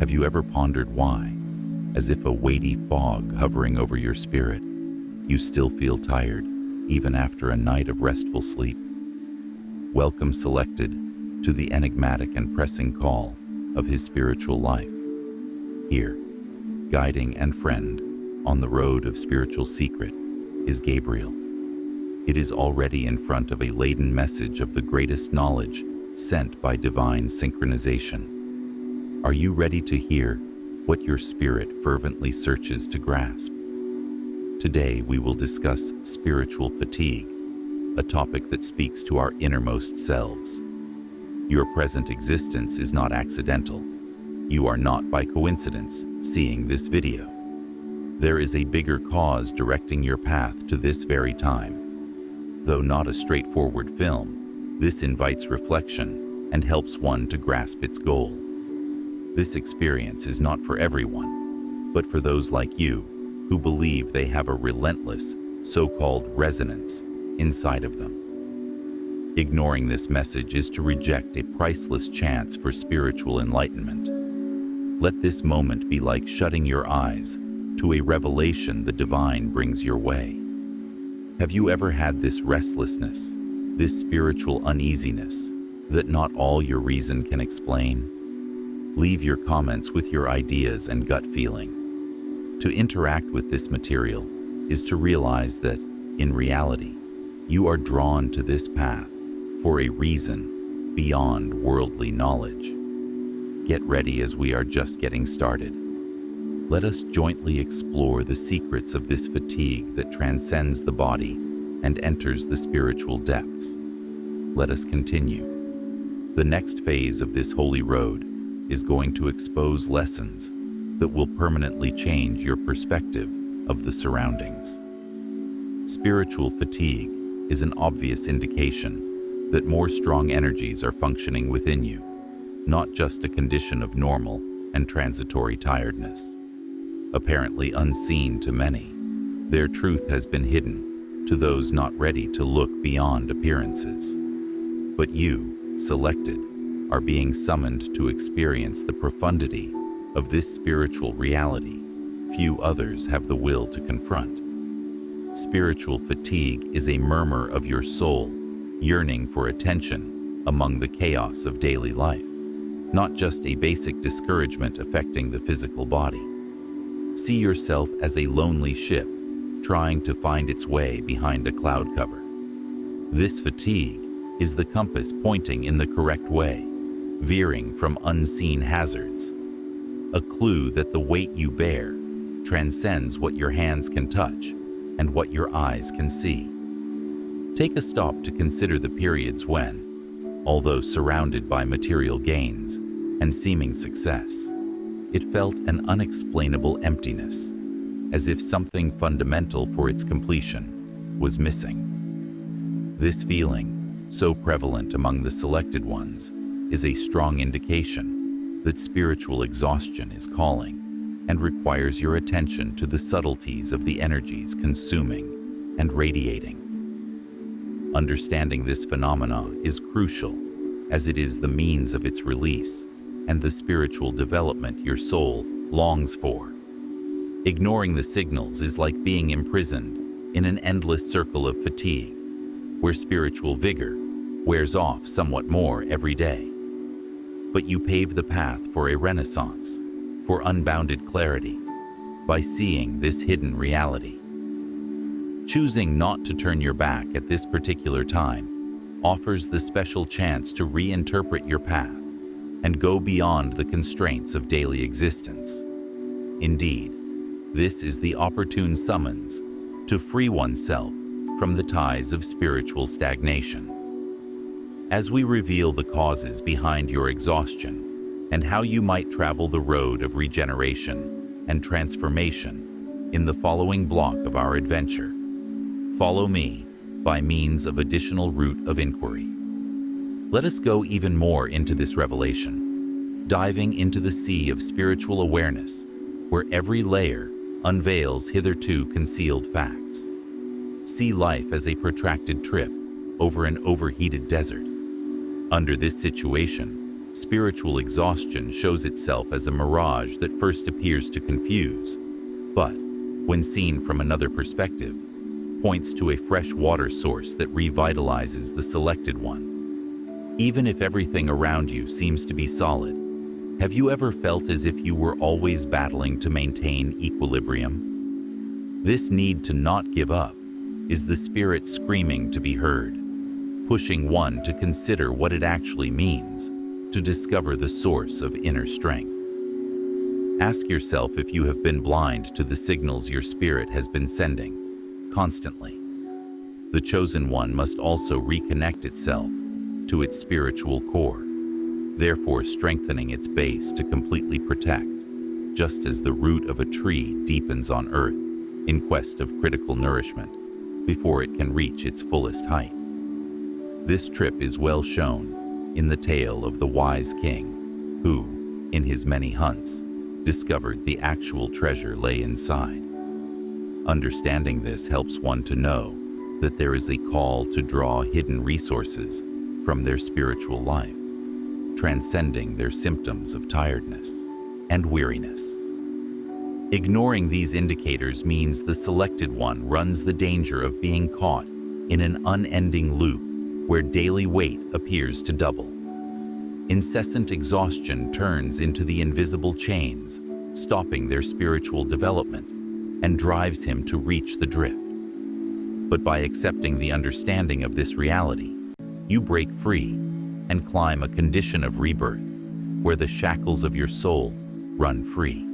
Have you ever pondered why, as if a weighty fog hovering over your spirit, you still feel tired, even after a night of restful sleep? Welcome, selected, to the enigmatic and pressing call of his spiritual life. Here, guiding and friend on the road of spiritual secret, is Gabriel. It is already in front of a laden message of the greatest knowledge sent by divine synchronization. Are you ready to hear what your spirit fervently searches to grasp? Today we will discuss spiritual fatigue, a topic that speaks to our innermost selves. Your present existence is not accidental. You are not by coincidence seeing this video. There is a bigger cause directing your path to this very time. Though not a straightforward film, this invites reflection and helps one to grasp its goal. This experience is not for everyone, but for those like you who believe they have a relentless, so-called resonance inside of them. Ignoring this message is to reject a priceless chance for spiritual enlightenment. Let this moment be like shutting your eyes to a revelation the divine brings your way. Have you ever had this restlessness, this spiritual uneasiness that not all your reason can explain? Leave your comments with your ideas and gut feeling. To interact with this material is to realize that, in reality, you are drawn to this path for a reason beyond worldly knowledge. Get ready, as we are just getting started. Let us jointly explore the secrets of this fatigue that transcends the body and enters the spiritual depths. Let us continue. The next phase of this holy road is going to expose lessons that will permanently change your perspective of the surroundings. Spiritual fatigue is an obvious indication that more strong energies are functioning within you, not just a condition of normal and transitory tiredness. Apparently unseen to many, their truth has been hidden to those not ready to look beyond appearances. But you, selected, are being summoned to experience the profundity of this spiritual reality few others have the will to confront. Spiritual fatigue is a murmur of your soul, yearning for attention among the chaos of daily life, not just a basic discouragement affecting the physical body. See yourself as a lonely ship trying to find its way behind a cloud cover. This fatigue is the compass pointing in the correct way, veering from unseen hazards, a clue that the weight you bear transcends what your hands can touch and what your eyes can see. Take a stop to consider the periods when, although surrounded by material gains and seeming success, it felt an unexplainable emptiness, as if something fundamental for its completion was missing. This feeling, so prevalent among the selected ones, is a strong indication that spiritual exhaustion is calling and requires your attention to the subtleties of the energies consuming and radiating. Understanding this phenomena is crucial, as it is the means of its release and the spiritual development your soul longs for. Ignoring the signals is like being imprisoned in an endless circle of fatigue, where spiritual vigor wears off somewhat more every day. But you pave the path for a renaissance, for unbounded clarity, by seeing this hidden reality. Choosing not to turn your back at this particular time offers the special chance to reinterpret your path and go beyond the constraints of daily existence. Indeed, this is the opportune summons to free oneself from the ties of spiritual stagnation. As we reveal the causes behind your exhaustion and how you might travel the road of regeneration and transformation in the following block of our adventure, follow me by means of additional route of inquiry. Let us go even more into this revelation, diving into the sea of spiritual awareness, where every layer unveils hitherto concealed facts. See life as a protracted trip over an overheated desert. Under this situation, Spiritual exhaustion shows itself as a mirage that first appears to confuse, but, when seen from another perspective, points to a fresh water source that revitalizes the selected one. Even if everything around you seems to be solid, have you ever felt as if you were always battling to maintain equilibrium? This need to not give up is the spirit screaming to be heard, pushing one to consider what it actually means to discover the source of inner strength. Ask yourself if you have been blind to the signals your spirit has been sending constantly. The chosen one must also reconnect itself to its spiritual core, therefore strengthening its base to completely protect, just as the root of a tree deepens on earth in quest of critical nourishment before it can reach its fullest height. This trip is well shown in the tale of the wise king who, in his many hunts, discovered the actual treasure lay inside. Understanding this helps one to know that there is a call to draw hidden resources from their spiritual life, transcending their symptoms of tiredness and weariness. Ignoring these indicators means the selected one runs the danger of being caught in an unending loop where daily weight appears to double. Incessant exhaustion turns into the invisible chains, stopping their spiritual development, and drives him to reach the drift. But by accepting the understanding of this reality, you break free and climb a condition of rebirth where the shackles of your soul run free,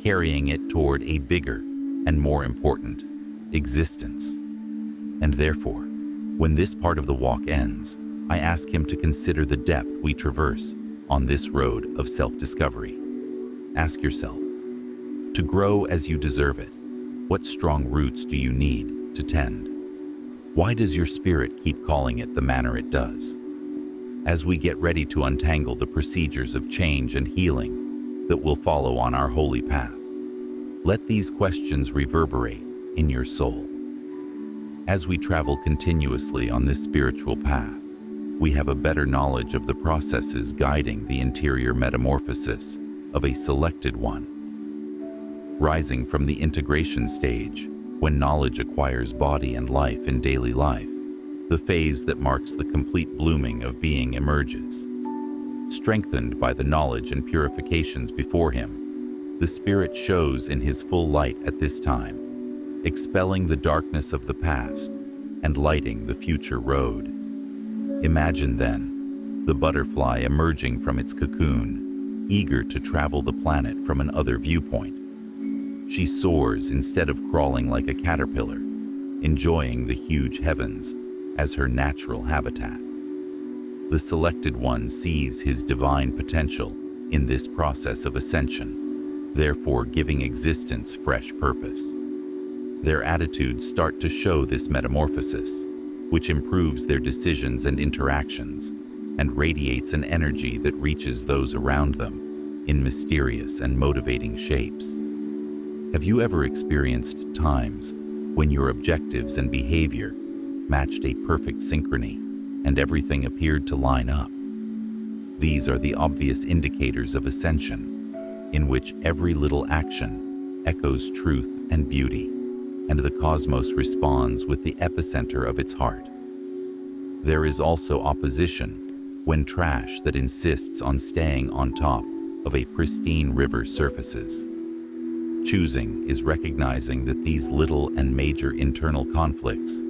carrying it toward a bigger and more important existence. And therefore, when this part of the walk ends, I ask him to consider the depth we traverse on this road of self-discovery. Ask yourself, to grow as you deserve it, what strong roots do you need to tend? Why does your spirit keep calling it the manner it does? As we get ready to untangle the procedures of change and healing that will follow on our holy path, let these questions reverberate in your soul. As we travel continuously on this spiritual path, we have a better knowledge of the processes guiding the interior metamorphosis of a selected one. Rising from the integration stage, when knowledge acquires body and life in daily life, the phase that marks the complete blooming of being emerges. Strengthened by the knowledge and purifications before him, the spirit shows in his full light at this time, expelling the darkness of the past and lighting the future road. Imagine then the butterfly emerging from its cocoon, eager to travel the planet from another viewpoint. She soars instead of crawling like a caterpillar, enjoying the huge heavens as her natural habitat. The selected one sees his divine potential in this process of ascension, therefore giving existence fresh purpose. Their attitudes start to show this metamorphosis, which improves their decisions and interactions and radiates an energy that reaches those around them in mysterious and motivating shapes. Have you ever experienced times when your objectives and behavior matched a perfect synchrony and everything appeared to line up? These are the obvious indicators of ascension, in which every little action echoes truth and beauty, and the cosmos responds with the epicenter of its heart. There is also opposition when trash that insists on staying on top of a pristine river surfaces. Choosing is recognizing that these little and major internal conflicts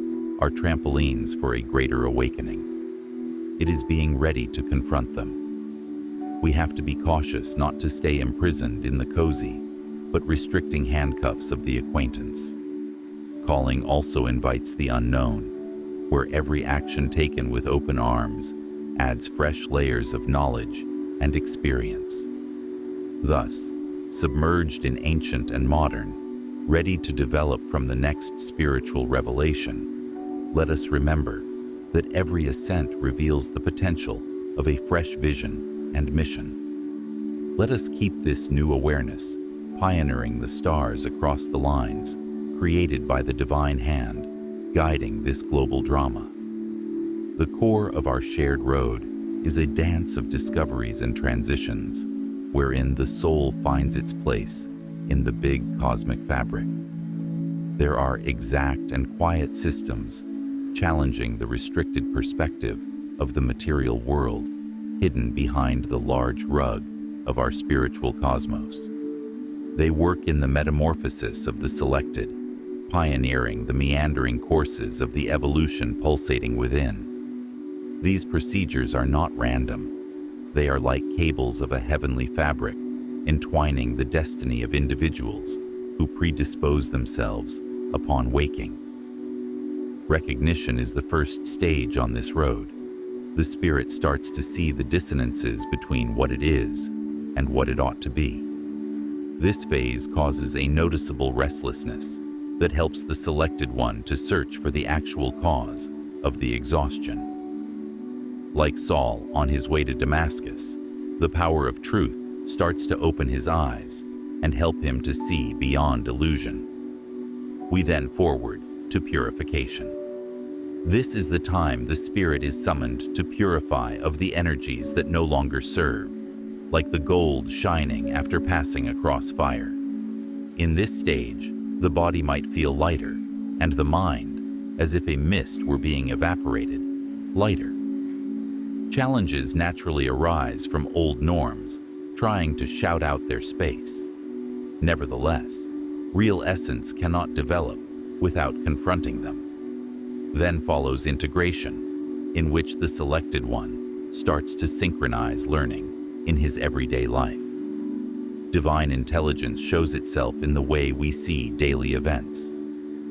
are trampolines for a greater awakening. It is being ready to confront them. We have to be cautious not to stay imprisoned in the cozy, but restricting handcuffs of the acquaintance. Calling also invites the unknown, where every action taken with open arms adds fresh layers of knowledge and experience. Thus, submerged in ancient and modern, ready to develop from the next spiritual revelation, let us remember that every ascent reveals the potential of a fresh vision and mission. Let us keep this new awareness, pioneering the stars across the lines created by the divine hand, guiding this global drama. The core of our shared road is a dance of discoveries and transitions, wherein the soul finds its place in the big cosmic fabric. There are exact and quiet systems challenging the restricted perspective of the material world, hidden behind the large rug of our spiritual cosmos. They work in the metamorphosis of the selected, pioneering the meandering courses of the evolution pulsating within. These procedures are not random. They are like cables of a heavenly fabric, entwining the destiny of individuals who predispose themselves upon waking. Recognition is the first stage on this road. The spirit starts to see the dissonances between what it is and what it ought to be. This phase causes a noticeable restlessness that helps the selected one to search for the actual cause of the exhaustion. Like Saul on his way to Damascus, the power of truth starts to open his eyes and help him to see beyond illusion. We then forward to purification. This is the time the spirit is summoned to purify of the energies that no longer serve, like the gold shining after passing across fire. In this stage, the body might feel lighter, and the mind, as if a mist were being evaporated, lighter. Challenges naturally arise from old norms, trying to shout out their space. Nevertheless, real essence cannot develop without confronting them. Then follows integration, in which the selected one starts to synchronize learning in his everyday life. Divine intelligence shows itself in the way we see daily events.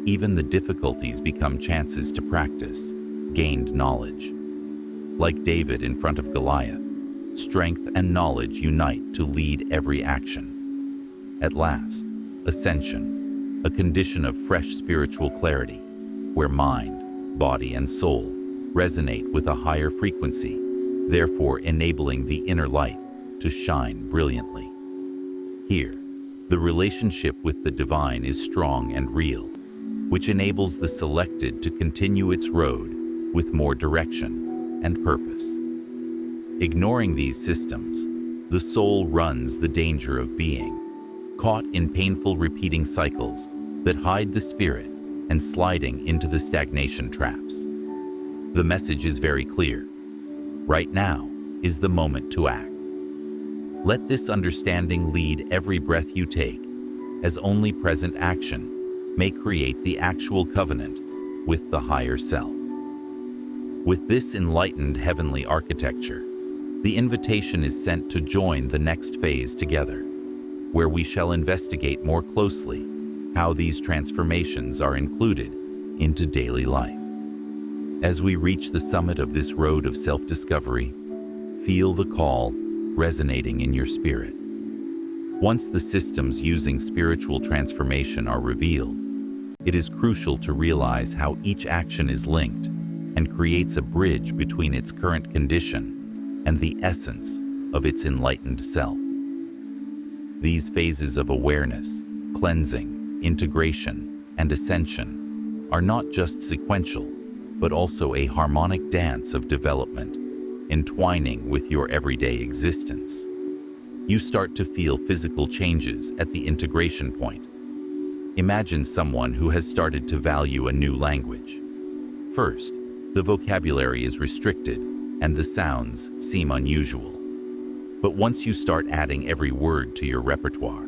Even the difficulties become chances to practice gained knowledge. Like David in front of Goliath, strength and knowledge unite to lead every action. At last, ascension, a condition of fresh spiritual clarity, where mind, body, and soul resonate with a higher frequency, therefore enabling the inner light to shine brilliantly. Here, the relationship with the divine is strong and real, which enables the selected to continue its road with more direction and purpose. Ignoring these systems, the soul runs the danger of being caught in painful repeating cycles that hide the spirit and sliding into the stagnation traps. The message is very clear. Right now is the moment to act. Let this understanding lead every breath you take, as only present action may create the actual covenant with the higher self. With this enlightened heavenly architecture, the invitation is sent to join the next phase together, where we shall investigate more closely how these transformations are included into daily life. As we reach the summit of this road of self-discovery, feel the call resonating in your spirit. Once the systems using spiritual transformation are revealed, it is crucial to realize how each action is linked and creates a bridge between its current condition and the essence of its enlightened self. These phases of awareness, cleansing, integration, and ascension are not just sequential, but also a harmonic dance of development, entwining with your everyday existence. You start to feel physical changes at the integration point. Imagine someone who has started to value a new language. First, the vocabulary is restricted and the sounds seem unusual. But once you start adding every word to your repertoire,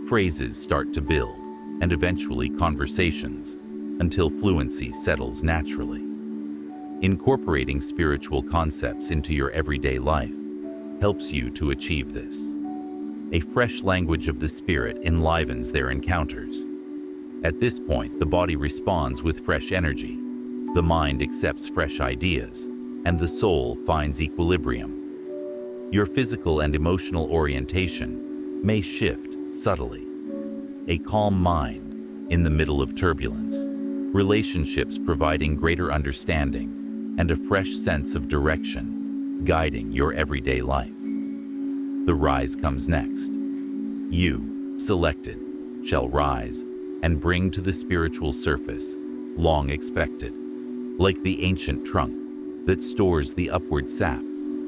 phrases start to build, and eventually conversations, until fluency settles naturally. Incorporating spiritual concepts into your everyday life helps you to achieve this. A fresh language of the spirit enlivens their encounters. At this point, the body responds with fresh energy, the mind accepts fresh ideas, and the soul finds equilibrium. Your physical and emotional orientation may shift subtly. A calm mind in the middle of turbulence, relationships providing greater understanding, and a fresh sense of direction guiding your everyday life. The rise comes next. You, selected, shall rise and bring to the spiritual surface long expected, like the ancient trunk that stores the upward sap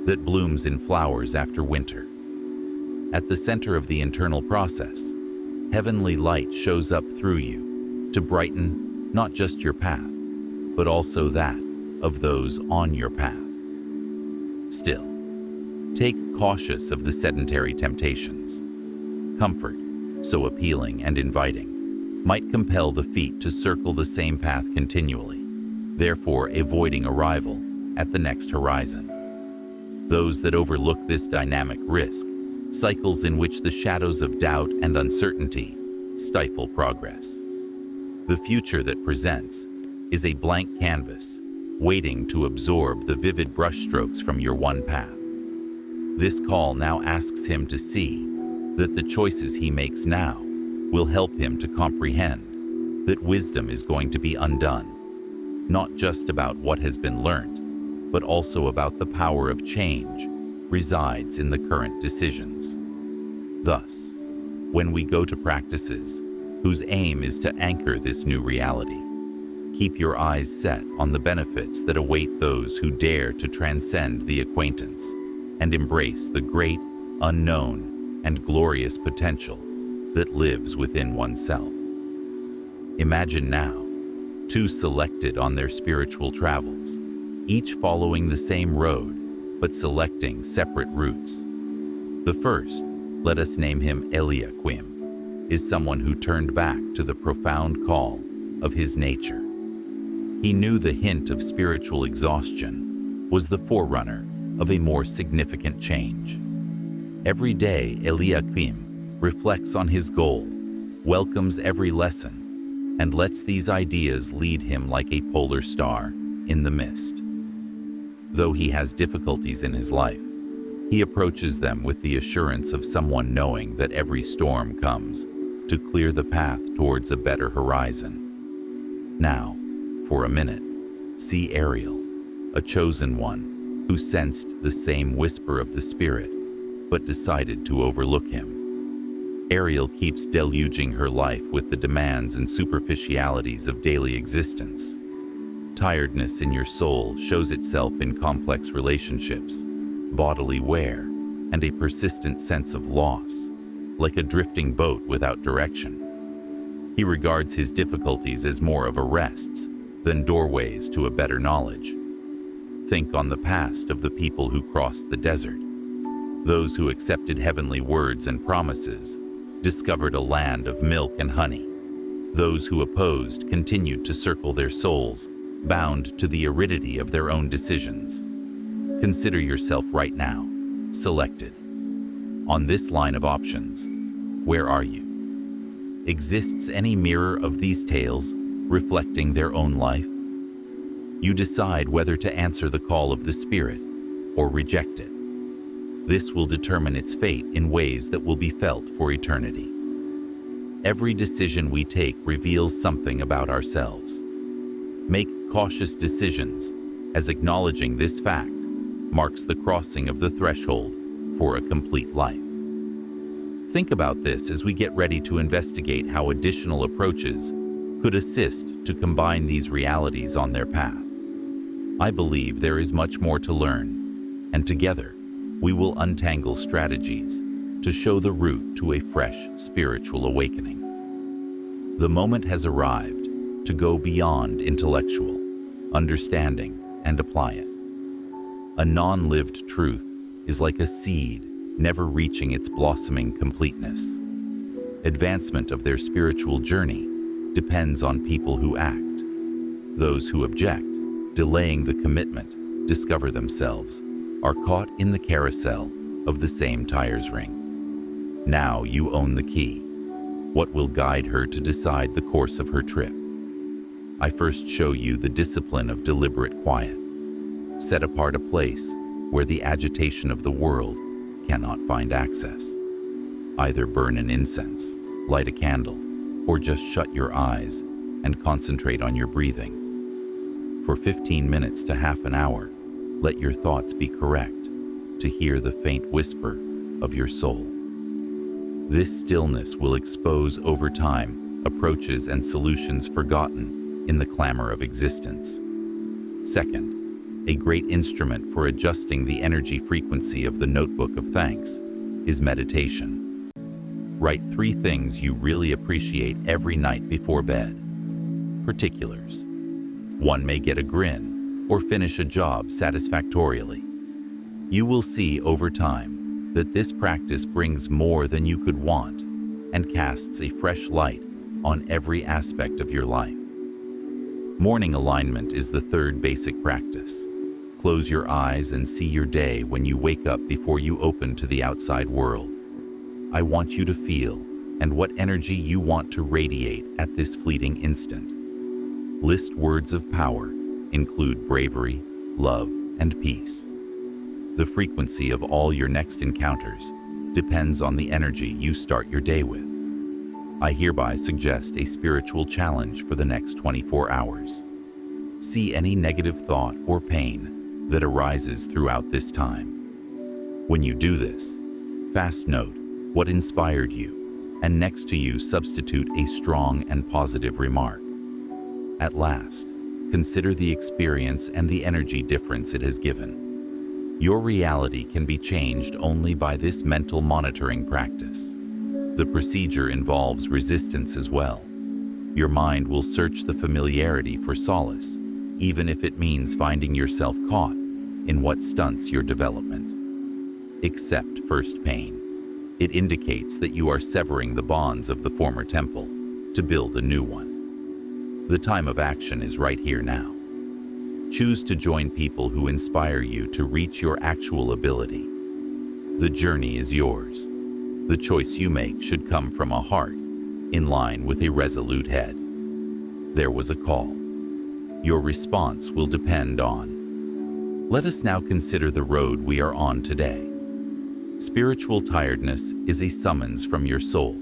that blooms in flowers after winter. At the center of the internal process, heavenly light shows up through you to brighten not just your path, but also that of those on your path. Still, take cautious of the sedentary temptations. Comfort, so appealing and inviting, might compel the feet to circle the same path continually, therefore avoiding arrival at the next horizon. Those that overlook this dynamic risk cycles in which the shadows of doubt and uncertainty stifle progress. The future that presents is a blank canvas, waiting to absorb the vivid brushstrokes from your one path. This call now asks him to see that the choices he makes now will help him to comprehend that wisdom is going to be undone, not just about what has been learned, but also about the power of change resides in the current decisions. Thus, when we go to practices whose aim is to anchor this new reality, keep your eyes set on the benefits that await those who dare to transcend the acquaintance and embrace the great, unknown, and glorious potential that lives within oneself. Imagine now, two selected on their spiritual travels, each following the same road, but selecting separate routes. The first, let us name him 𖣔READ, is someone who turned back to the profound call of his nature. He knew the hint of spiritual exhaustion was the forerunner of a more significant change. Every day, 𖣔READ reflects on his goal, welcomes every lesson, and lets these ideas lead him like a polar star in the mist. Though he has difficulties in his life, he approaches them with the assurance of someone knowing that every storm comes to clear the path towards a better horizon. Now, for a minute, see Ariel, a chosen one who sensed the same whisper of the Spirit, but decided to overlook him. Ariel keeps deluging her life with the demands and superficialities of daily existence. Tiredness in your soul shows itself in complex relationships, bodily wear, and a persistent sense of loss, like a drifting boat without direction. He regards his difficulties as more of arrests than doorways to a better knowledge. Think on the past of the people who crossed the desert. Those who accepted heavenly words and promises discovered a land of milk and honey. Those who opposed continued to circle their souls, bound to the aridity of their own decisions. Consider yourself right now, selected. On this line of options, where are you? Exists any mirror of these tales reflecting their own life? You decide whether to answer the call of the Spirit or reject it. This will determine its fate in ways that will be felt for eternity. Every decision we take reveals something about ourselves. Make cautious decisions, as acknowledging this fact marks the crossing of the threshold for a complete life. Think about this as we get ready to investigate how additional approaches could assist to combine these realities on their path. I believe there is much more to learn, and together we will untangle strategies to show the route to a fresh spiritual awakening. The moment has arrived to go beyond intellectual understanding and apply it. A non-lived truth is like a seed never reaching its blossoming completeness. Advancement of their spiritual journey depends on people who act. Those who object, delaying the commitment, discover themselves, are caught in the carousel of the same tire's ring. Now you own the key. What will guide her to decide the course of her trip? I first show you the discipline of deliberate quiet. Set apart a place where the agitation of the world cannot find access. Either burn an incense, light a candle, or just shut your eyes and concentrate on your breathing. For 15 minutes to half an hour, let your thoughts be correct to hear the faint whisper of your soul. This stillness will expose over time approaches and solutions forgotten in the clamor of existence. Second, A great instrument for adjusting the energy frequency of the notebook of thanks is meditation. Write 3 things you really appreciate every night before bed. Particulars. One may get a grin or finish a job satisfactorily. You will see over time that this practice brings more than you could want and casts a fresh light on every aspect of your life. Morning alignment is the 3rd basic practice. Close your eyes and see your day when you wake up before you open to the outside world. I want you to feel and what energy you want to radiate at this fleeting instant. List words of power, include bravery, love, and peace. The frequency of all your next encounters depends on the energy you start your day with. I hereby suggest a spiritual challenge for the next 24 hours. See any negative thought or pain that arises throughout this time. When you do this, fast note what inspired you, and next to you substitute a strong and positive remark. At last, consider the experience and the energy difference it has given. Your reality can be changed only by this mental monitoring practice. The procedure involves resistance as well. Your mind will search the familiarity for solace, even if it means finding yourself caught in what stunts your development. Accept first pain. It indicates that you are severing the bonds of the former temple to build a new one. The time of action is right here now. Choose to join people who inspire you to reach your actual ability. The journey is yours. The choice you make should come from a heart in line with a resolute head. There was a call. Your response will depend on. Let us now consider the road we are on today. Spiritual tiredness is a summons from your soul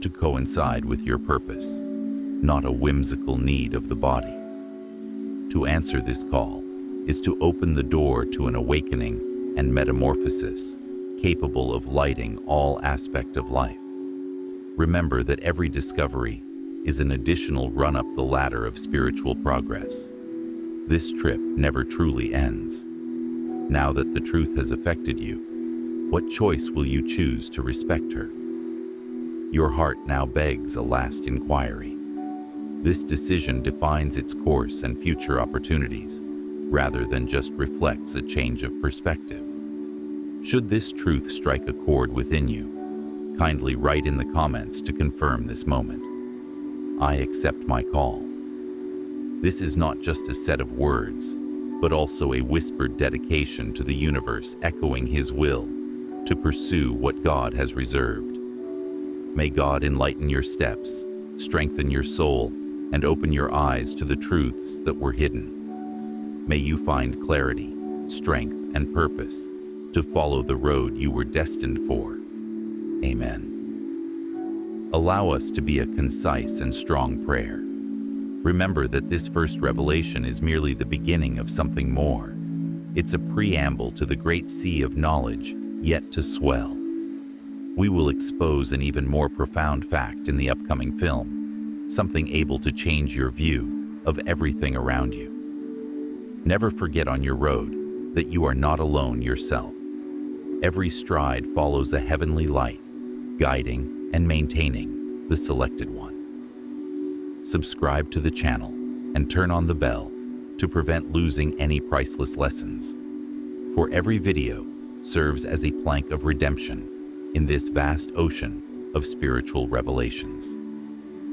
to coincide with your purpose, not a whimsical need of the body. To answer this call is to open the door to an awakening and metamorphosis capable of lighting all aspect of life. Remember that every discovery is an additional run up the ladder of spiritual progress. This trip never truly ends. Now that the truth has affected you, what choice will you choose to respect her? Your heart now begs a last inquiry. This decision defines its course and future opportunities, rather than just reflects a change of perspective. Should this truth strike a chord within you, kindly write in the comments to confirm this moment. I accept my call. This is not just a set of words, but also a whispered dedication to the universe echoing His will to pursue what God has reserved. May God enlighten your steps, strengthen your soul, and open your eyes to the truths that were hidden. May you find clarity, strength, and purpose to follow the road you were destined for. Amen. Allow us to be a concise and strong prayer. Remember that this first revelation is merely the beginning of something more. It's a preamble to the great sea of knowledge yet to swell. We will expose an even more profound fact in the upcoming film, something able to change your view of everything around you. Never forget on your road that you are not alone yourself. Every stride follows a heavenly light, guiding and maintaining the selected one. Subscribe to the channel and turn on the bell to prevent losing any priceless lessons. For every video serves as a plank of redemption in this vast ocean of spiritual revelations.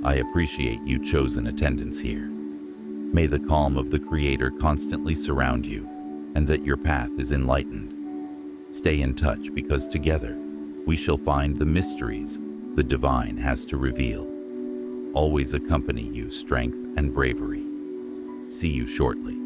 I appreciate you chosen attendance here. May the calm of the Creator constantly surround you, and that your path is enlightened. Stay in touch, because together we shall find the mysteries the divine has to reveal. Always accompany you strength and bravery. See you shortly.